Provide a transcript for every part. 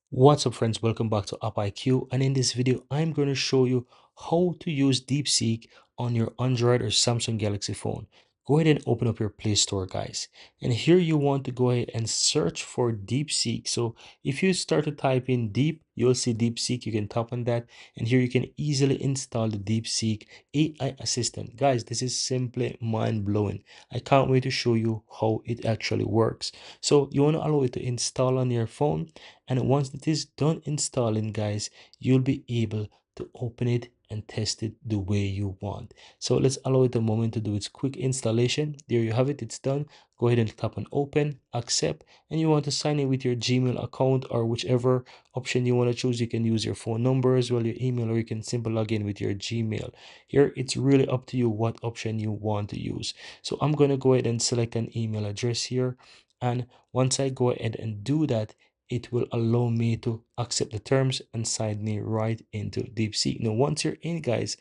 What's up friends, welcome back to AppIQ, and in this video I'm going to show you how to use DeepSeek on your Android or Samsung Galaxy phone. Go ahead and open up your Play Store, guys, and here you want to go ahead and search for DeepSeek. So if you start to type in deep, you'll see DeepSeek. You can tap on that, and here you can easily install the DeepSeek AI assistant. Guys, this is simply mind-blowing. I can't wait to show you how it actually works. So you want to allow it to install on your phone, and once it is done installing, guys, you'll be able to open it and test it the way you want. So let's allow it a moment to do its quick installation. There you have it, it's done. Go ahead and tap on open, accept, and you want to sign in with your Gmail account or whichever option you want to choose. You can use your phone number as well, your email, or you can simply log in with your Gmail. Here it's really up to you what option you want to use. So I'm going to go ahead and select an email address here, and once I go ahead and do that, it will allow me to accept the terms and sign me right into DeepSeek. Now, once you're in, guys,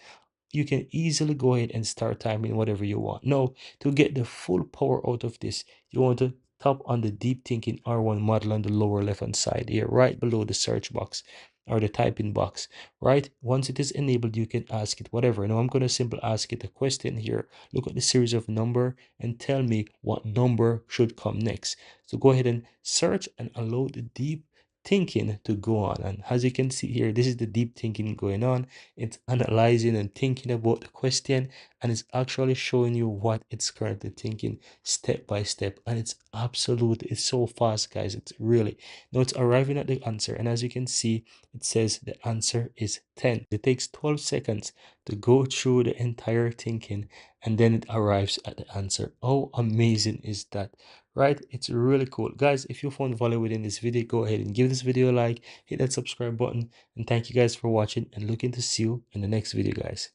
you can easily go ahead and start typing whatever you want. Now, to get the full power out of this, you want to tap on the Deep Thinking R1 model on the lower left hand side here, right below the search box or the typing box, right? Once it is enabled, you can ask it whatever. Now I'm going to simply ask it a question here. Look at the series of number and tell me what number should come next. So go ahead and search and allow the deep thinking to go on. And as you can see here, this is the deep thinking going on. It's analyzing and thinking about the question, and it's actually showing you what it's currently thinking step by step. And it's so fast, guys. It's really, now it's arriving at the answer, and as you can see, it says the answer is 10. It takes 12 seconds to go through the entire thinking, and then it arrives at the answer. How amazing is that, right? It's really cool, guys. If you found value within this video, go ahead and give this video a like, hit that subscribe button, and thank you guys for watching, and looking to see you in the next video, guys.